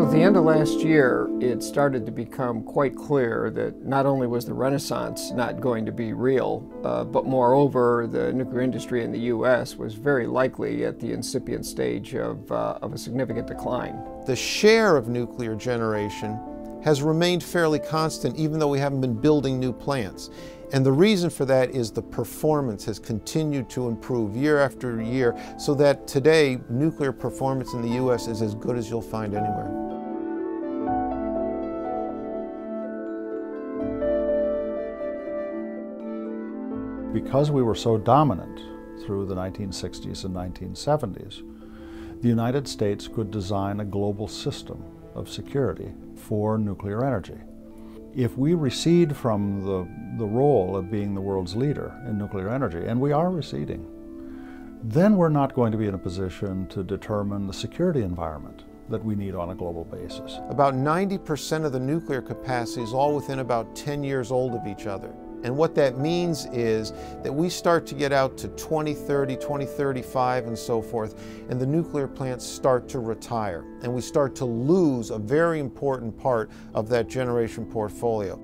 Well, at the end of last year, it started to become quite clear that not only was the Renaissance not going to be real, but moreover, the nuclear industry in the U.S. was very likely at the incipient stage of a significant decline. The share of nuclear generation has remained fairly constant even though we haven't been building new plants. And the reason for that is the performance has continued to improve year after year, so that today nuclear performance in the U.S. is as good as you'll find anywhere. Because we were so dominant through the 1960s and 1970s, the United States could design a global system of security for nuclear energy. If we recede from the role of being the world's leader in nuclear energy, and we are receding, then we're not going to be in a position to determine the security environment that we need on a global basis. About 90% of the nuclear capacity is all within about 10 years old of each other. And what that means is that we start to get out to 2030, 2035 and so forth, and the nuclear plants start to retire. And we start to lose a very important part of that generation portfolio.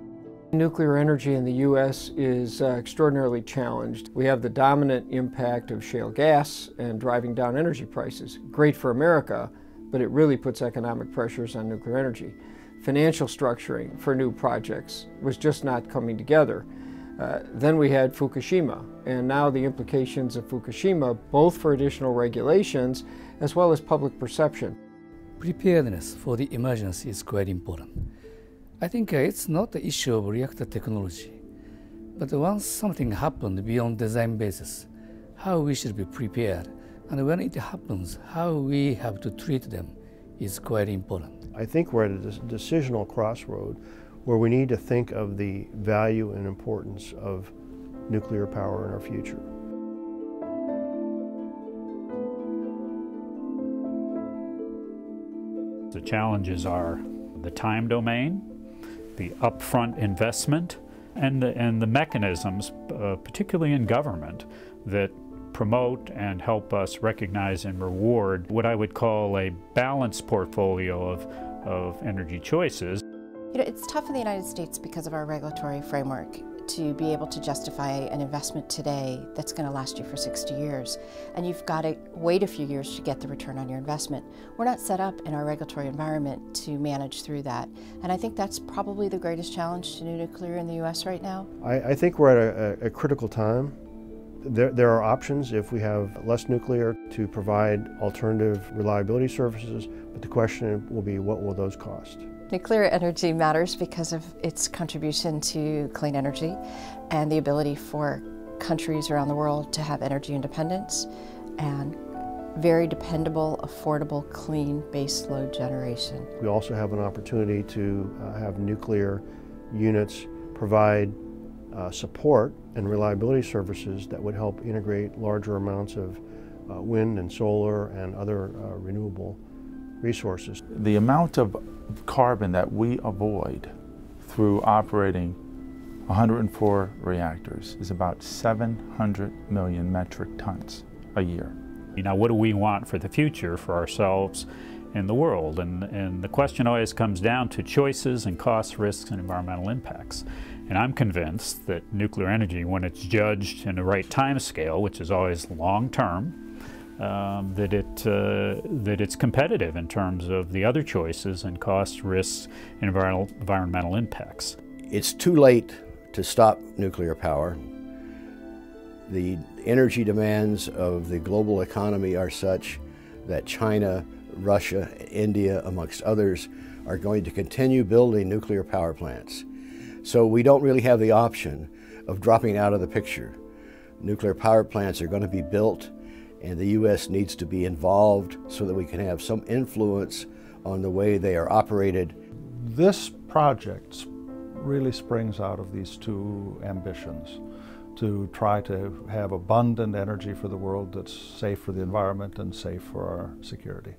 Nuclear energy in the U.S. is extraordinarily challenged. We have the dominant impact of shale gas and driving down energy prices. Great for America, but it really puts economic pressures on nuclear energy. Financial structuring for new projects was just not coming together. Then we had Fukushima, and now the implications of Fukushima, both for additional regulations as well as public perception. Preparedness for the emergency is quite important. I think it's not the issue of reactor technology, but once something happened beyond design basis, how we should be prepared, and when it happens, how we have to treat them is quite important. I think we're at a decisional crossroad where we need to think of the value and importance of nuclear power in our future. The challenges are the time domain, the upfront investment, and the mechanisms, particularly in government, that promote and help us recognize and reward what I would call a balanced portfolio of energy choices. You know, it's tough in the United States because of our regulatory framework to be able to justify an investment today that's going to last you for 60 years. And you've got to wait a few years to get the return on your investment. We're not set up in our regulatory environment to manage through that. And I think that's probably the greatest challenge to new nuclear in the U.S. right now. I think we're at a critical time. There are options if we have less nuclear to provide alternative reliability services, but the question will be, what will those cost? Nuclear energy matters because of its contribution to clean energy and the ability for countries around the world to have energy independence and very dependable, affordable, clean baseload generation. We also have an opportunity to have nuclear units provide support and reliability services that would help integrate larger amounts of wind and solar and other renewable resources. The amount of carbon that we avoid through operating 104 reactors is about 700 million metric tons a year. Now, what do we want for the future for ourselves and the world? And the question always comes down to choices and costs, risks, and environmental impacts. And I'm convinced that nuclear energy, when it's judged in the right time scale, which is always long term, that it's competitive in terms of the other choices and costs, risks, and environmental impacts. It's too late to stop nuclear power. The energy demands of the global economy are such that China, Russia, India, amongst others, are going to continue building nuclear power plants. So we don't really have the option of dropping out of the picture. Nuclear power plants are going to be built, and the U.S. needs to be involved so that we can have some influence on the way they are operated. This project really springs out of these two ambitions: to try to have abundant energy for the world that's safe for the environment and safe for our security.